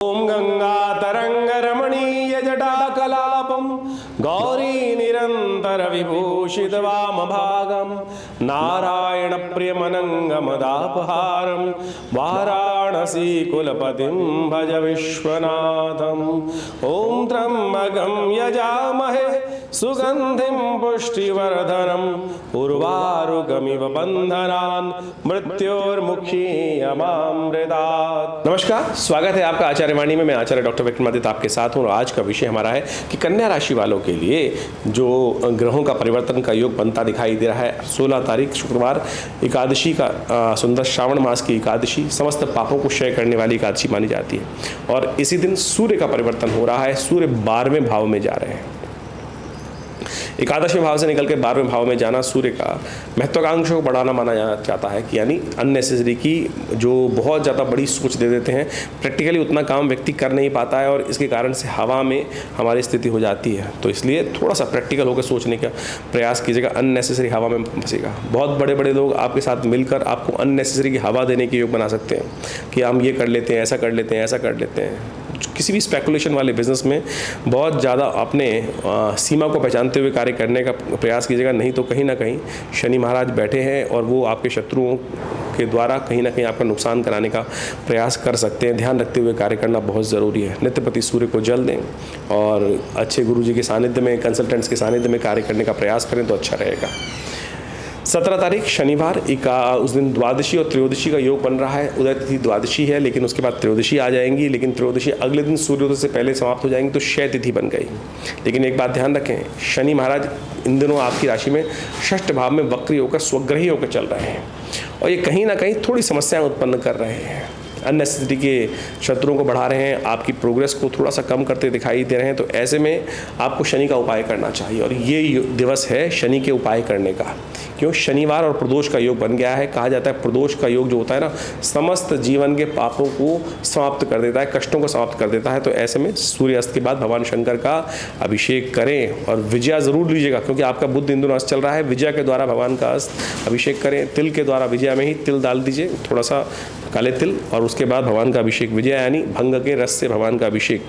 ओम गंगा तरंग रमणीय जटाकलापम गौरी निरंतर विभूषित वाम भागम नारायण प्रियमनंगमदापहारम वाराणसी कुलपतिम भज विश्वनाथम। ओम त्र्यंबकं यजामहे सुगंधिं पुष्टिवर्धनम उर्वारुकमिव बंधनान् मृत्योर्मुक्षीयमामृतात्। नमस्कार, स्वागत है आपका आचार्य वाणी में। मैं आचार्य डॉक्टर विक्रमादित्य आपके साथ हूँ और आज का विषय हमारा है कि कन्या राशि वालों के लिए जो ग्रहों का परिवर्तन का योग बनता दिखाई दे रहा है। 16 तारीख शुक्रवार एकादशी का सुंदर श्रावण मास की एकादशी समस्त पापों को क्षय करने वाली एकादशी मानी जाती है और इसी दिन सूर्य का परिवर्तन हो रहा है। सूर्य 12वें भाव में जा रहे हैं। एकादशवें भाव से निकल के 12वें भाव में जाना सूर्य का महत्वाकांक्षा को बढ़ाना माना जाता है कि यानी अननेसेसरी की जो बहुत ज़्यादा बड़ी सोच दे देते हैं, प्रैक्टिकली उतना काम व्यक्ति कर नहीं पाता है और इसके कारण से हवा में हमारी स्थिति हो जाती है। तो इसलिए थोड़ा सा प्रैक्टिकल होकर सोचने का प्रयास कीजिएगा, अननेसेसरी हवा में फंसेगा। बहुत बड़े बड़े लोग आपके साथ मिलकर आपको अननेसेसरी की हवा देने के योग बना सकते हैं कि हम ये कर लेते हैं, ऐसा कर लेते हैं, ऐसा कर लेते हैं। किसी भी स्पेकुलेशन वाले बिजनेस में बहुत ज़्यादा अपने सीमा को पहचानते हुए कार्य करने का प्रयास कीजिएगा, नहीं तो कहीं ना कहीं शनि महाराज बैठे हैं और वो आपके शत्रुओं के द्वारा कहीं ना कहीं आपका नुकसान कराने का प्रयास कर सकते हैं। ध्यान रखते हुए कार्य करना बहुत ज़रूरी है। नित्यपति सूर्य को जल दें और अच्छे गुरु जी के सानिध्य में, कंसल्टेंट्स के सानिध्य में कार्य करने का प्रयास करें तो अच्छा रहेगा। 17 तारीख शनिवार उस दिन द्वादशी और त्रयोदशी का योग बन रहा है। उदय तिथि द्वादशी है लेकिन उसके बाद त्रयोदशी आ जाएंगी, लेकिन त्रयोदशी अगले दिन सूर्योदय से पहले समाप्त हो जाएंगी तो क्षय तिथि बन गई। लेकिन एक बात ध्यान रखें, शनि महाराज इन दिनों आपकी राशि में षष्ठ भाव में वक्री होकर स्वग्रही होकर चल रहे हैं और ये कहीं ना कहीं थोड़ी समस्याएं उत्पन्न कर रहे हैं। अननेसेसरी के शत्रुओं को बढ़ा रहे हैं, आपकी प्रोग्रेस को थोड़ा सा कम करते दिखाई दे रहे हैं। तो ऐसे में आपको शनि का उपाय करना चाहिए और ये दिवस है शनि के उपाय करने का। क्यों? शनिवार और प्रदोष का योग बन गया है। कहा जाता है प्रदोष का योग जो होता है ना, समस्त जीवन के पापों को समाप्त कर देता है, कष्टों को समाप्त कर देता है। तो ऐसे में सूर्यास्त के बाद भगवान शंकर का अभिषेक करें और विजया जरूर लीजिएगा, क्योंकि आपका बुध इंद्र अस्त चल रहा है। विजया के द्वारा भगवान का अभिषेक करें। तिल के द्वारा विजया में ही तिल डाल दीजिए, थोड़ा सा काले तिल, और उसके बाद भगवान का अभिषेक विजया यानी भंग के रस से भगवान का अभिषेक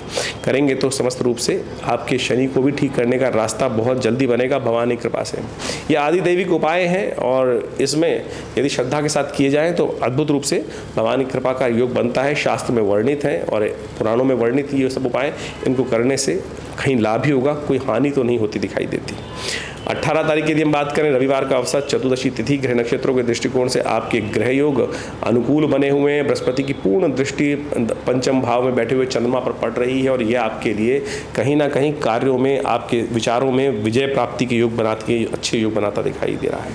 करेंगे तो समस्त रूप से आपके शनि को भी ठीक करने का रास्ता बहुत जल्दी बनेगा भगवान की कृपा से। ये आदि दैविक उपाय हैं और इसमें यदि श्रद्धा के साथ किए जाएं तो अद्भुत रूप से भगवान की कृपा का योग बनता है। शास्त्र में वर्णित है और पुराणों में वर्णित ये सब उपाय, इनको करने से कहीं लाभ ही होगा, कोई हानि तो नहीं होती दिखाई देती। 18 तारीख की यदि हम बात करें, रविवार का अवसर, चतुर्दशी तिथि, ग्रह नक्षत्रों के दृष्टिकोण से आपके ग्रह योग अनुकूल बने हुए हैं। बृहस्पति की पूर्ण दृष्टि पंचम भाव में बैठे हुए चंद्रमा पर पड़ रही है और यह आपके लिए कहीं ना कहीं कार्यों में, आपके विचारों में विजय प्राप्ति के योग बनाते, अच्छे योग बनाता दिखाई दे रहा है।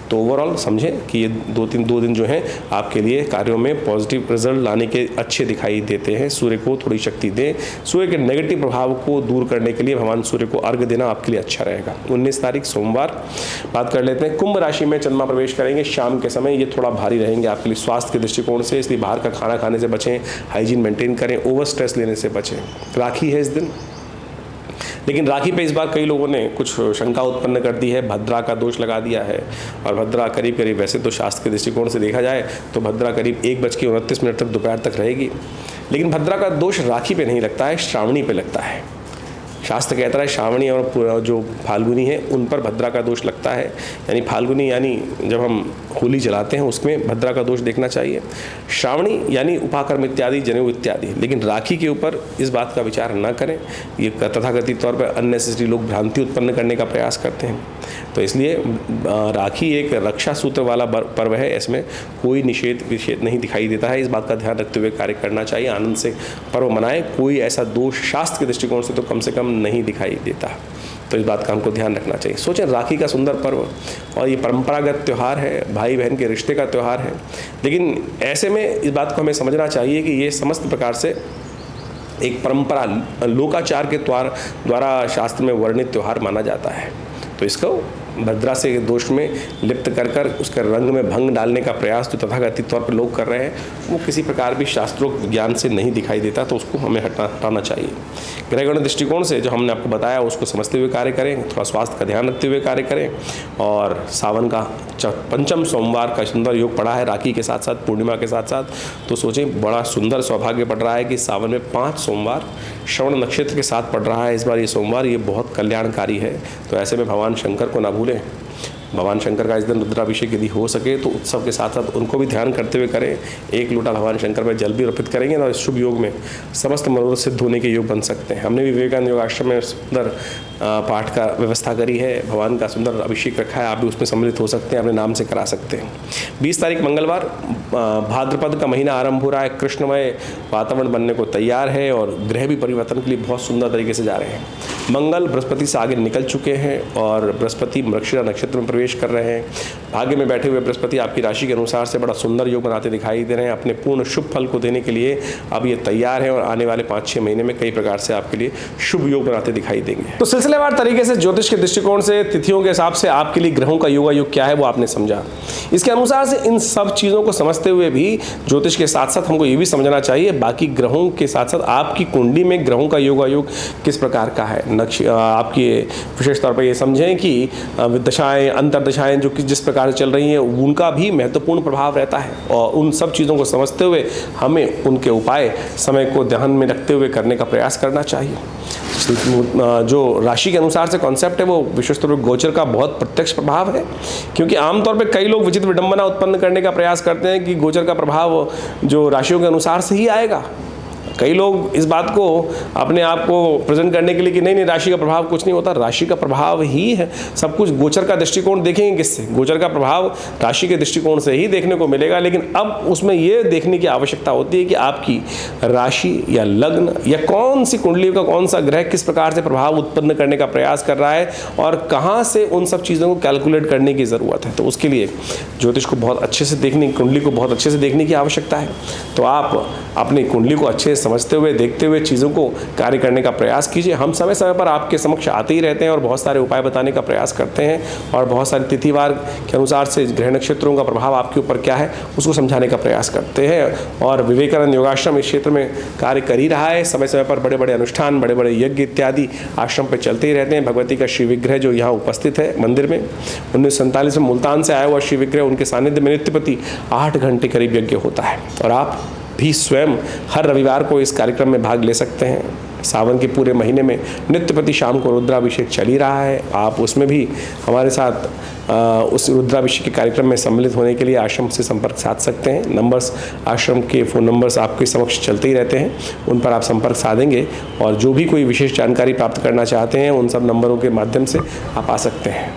तो ओवरऑल समझें कि ये दो दिन जो हैं आपके लिए कार्यों में पॉजिटिव रिजल्ट लाने के अच्छे दिखाई देते हैं। सूर्य को थोड़ी शक्ति दें। सूर्य के नेगेटिव प्रभाव को दूर करने के लिए भगवान सूर्य को अर्घ्य देना आपके लिए अच्छा रहेगा। 19 तारीख सोमवार बात कर लेते हैं। कुंभ राशि में चंद्रमा प्रवेश करेंगे शाम के समय। ये थोड़ा भारी रहेंगे आपके लिए स्वास्थ्य के दृष्टिकोण से, इसलिए बाहर का खाना खाने से बचें, हाइजीन मेंटेन करें, ओवर स्ट्रेस लेने से बचें। राखी है इस दिन, लेकिन राखी पे इस बार कई लोगों ने कुछ शंका उत्पन्न कर दी है। भद्रा का दोष लगा दिया है और भद्रा करीब करीब, वैसे तो शास्त्र के दृष्टिकोण से देखा जाए तो भद्रा करीब 1:29 तक दोपहर तक रहेगी, लेकिन भद्रा का दोष राखी पे नहीं लगता है, श्रावणी पे लगता है। शास्त्र कहता है श्रावणी और जो फाल्गुनी है उन पर भद्रा का दोष लगता है। यानी फाल्गुनी यानी जब हम होली जलाते हैं उसमें भद्रा का दोष देखना चाहिए। श्रावणी यानी उपाकर्म इत्यादि, जनेऊ इत्यादि। लेकिन राखी के ऊपर इस बात का विचार न करें। ये तथाकथित तौर पर अननेसेसरी लोग भ्रांति उत्पन्न करने का प्रयास करते हैं। तो इसलिए राखी एक रक्षा सूत्र वाला पर्व है, इसमें कोई निषेध नहीं दिखाई देता है। इस बात का ध्यान रखते हुए कार्य करना चाहिए। आनंद से पर्व मनाएं। कोई ऐसा दोष शास्त्र के दृष्टिकोण से तो कम से कम नहीं दिखाई देता। तो इस बात का हमको ध्यान रखना चाहिए। सोचें, राखी का सुंदर पर्व और ये परंपरागत त्यौहार है, भाई बहन के रिश्ते का त्यौहार है, लेकिन ऐसे में इस बात को हमें समझना चाहिए कि ये समस्त प्रकार से एक परंपरा, लोकाचार के द्वारा शास्त्र में वर्णित त्यौहार माना जाता है। तो इसको भद्रा से दोष में लिप्त कर कर उसके रंग में भंग डालने का प्रयास जो तथाकथित तौर पर लोग कर रहे हैं वो किसी प्रकार भी शास्त्रोक्त ज्ञान से नहीं दिखाई देता, तो उसको हमें हटाना चाहिए। ग्रहगण दृष्टिकोण से जो हमने आपको बताया उसको समझते हुए कार्य करें, थोड़ा स्वास्थ्य का ध्यान रखते हुए कार्य करें। और सावन का पंचम सोमवार का सुंदर योग पड़ा है, राखी के साथ साथ पूर्णिमा के साथ साथ, तो सोचें बड़ा सुंदर सौभाग्य पड़ रहा है कि सावन में 5 सोमवार श्रवण नक्षत्र के साथ पड़ रहा है इस बार ये सोमवार, ये बहुत कल्याणकारी है। तो ऐसे में भगवान शंकर को ना भूलें। भगवान शंकर का इस दिन रुद्राभिषेक यदि हो सके तो उत्सव के साथ साथ उनको भी ध्यान करते हुए करें। 1 लोटा भगवान शंकर में जल भी अर्पित करेंगे ना, इस शुभ योग में समस्त मनोरथ सिद्ध होने के योग बन सकते हैं। हमने भी विवेकानंद योगाश्रम में सुंदर पाठ का व्यवस्था करी है, भगवान का सुंदर अभिषेक रखा है, आप भी उसमें सम्मिलित हो सकते हैं, अपने नाम से करा सकते हैं। 20 तारीख मंगलवार, भाद्रपद का महीना आरंभ हो रहा है, कृष्णमय वातावरण बनने को तैयार है और ग्रह भी परिवर्तन के लिए बहुत सुंदर तरीके से जा रहे हैं। मंगल बृहस्पति से आगे निकल चुके हैं और बृहस्पति मृगशिरा नक्षत्र में प्रवेश कर रहे हैं। भाग्य में बैठे हुए बृहस्पति आपकी राशि के अनुसार से बड़ा सुंदर योग बनाते दिखाई दे रहे हैं। अपने पूर्ण शुभ फल को देने के लिए अब ये तैयार है और आने वाले 5-6 महीने में कई प्रकार से आपके लिए शुभ योग बनाते दिखाई देंगे। तो सिलसिलेवार तरीके से ज्योतिष के दृष्टिकोण से तिथियों के हिसाब से आपके लिए ग्रहों का योगायोग क्या है वो आपने समझा। इसके अनुसार से इन सब चीज़ों को समझते हुए भी ज्योतिष के साथ साथ हमको ये भी समझना चाहिए बाकी ग्रहों के साथ साथ आपकी कुंडली में ग्रहों का योगायोग किस प्रकार का है। आपकी विशेष तौर पर ये समझें कि दशाएं अंतर्दशाएं जो कि जिस प्रकार से चल रही हैं उनका भी महत्वपूर्ण प्रभाव रहता है और उन सब चीज़ों को समझते हुए हमें उनके उपाय समय को ध्यान में रखते हुए करने का प्रयास करना चाहिए। जो राशि के अनुसार से कॉन्सेप्ट है वो विशेष तौर पर गोचर का बहुत प्रत्यक्ष प्रभाव है, क्योंकि आमतौर पर कई लोग विचित्र विडंबना उत्पन्न करने का प्रयास करते हैं कि गोचर का प्रभाव जो राशियों के अनुसार से ही आएगा। कई लोग इस बात को अपने आप को प्रेजेंट करने के लिए कि नहीं राशि का प्रभाव कुछ नहीं होता, राशि का प्रभाव ही है सब कुछ। गोचर का दृष्टिकोण देखेंगे किससे? गोचर का प्रभाव राशि के दृष्टिकोण से ही देखने को मिलेगा, लेकिन अब उसमें ये देखने की आवश्यकता होती है कि आपकी राशि या लग्न या कौन सी कुंडली का कौन सा ग्रह किस प्रकार से प्रभाव उत्पन्न करने का प्रयास कर रहा है और कहाँ से उन सब चीज़ों को कैलकुलेट करने की ज़रूरत है। तो उसके लिए ज्योतिष को बहुत अच्छे से देखने, कुंडली को बहुत अच्छे से देखने की आवश्यकता है। तो आप अपनी कुंडली को अच्छे से समझते हुए देखते हुए चीज़ों को कार्य करने का प्रयास कीजिए। हम समय समय पर आपके समक्ष आते ही रहते हैं और बहुत सारे उपाय बताने का प्रयास करते हैं और बहुत सारे तिथिवार के अनुसार से ग्रह नक्षत्रों का प्रभाव आपके ऊपर क्या है उसको समझाने का प्रयास करते हैं। और विवेकानंद योगाश्रम इस क्षेत्र में कार्य कर ही रहा है। समय समय पर बड़े बड़े अनुष्ठान, बड़े बड़े यज्ञ इत्यादि आश्रम पर चलते ही रहते हैं। भगवती का श्री विग्रह जो यहाँ उपस्थित है मंदिर में, 1947 में मुल्तान से आया हुआ श्री विग्रह, उनके सानिध्य में नित्य प्रति 8 घंटे करीब यज्ञ होता है और आप भी स्वयं हर रविवार को इस कार्यक्रम में भाग ले सकते हैं। सावन के पूरे महीने में नित्य प्रति शाम को रुद्राभिषेक चल ही रहा है, आप उसमें भी हमारे साथ उस रुद्राभिषेक के कार्यक्रम में सम्मिलित होने के लिए आश्रम से संपर्क साध सकते हैं। नंबर्स, आश्रम के फ़ोन नंबर्स आपके समक्ष चलते ही रहते हैं, उन पर आप संपर्क साधेंगे और जो भी कोई विशेष जानकारी प्राप्त करना चाहते हैं उन सब नंबरों के माध्यम से आप आ सकते हैं।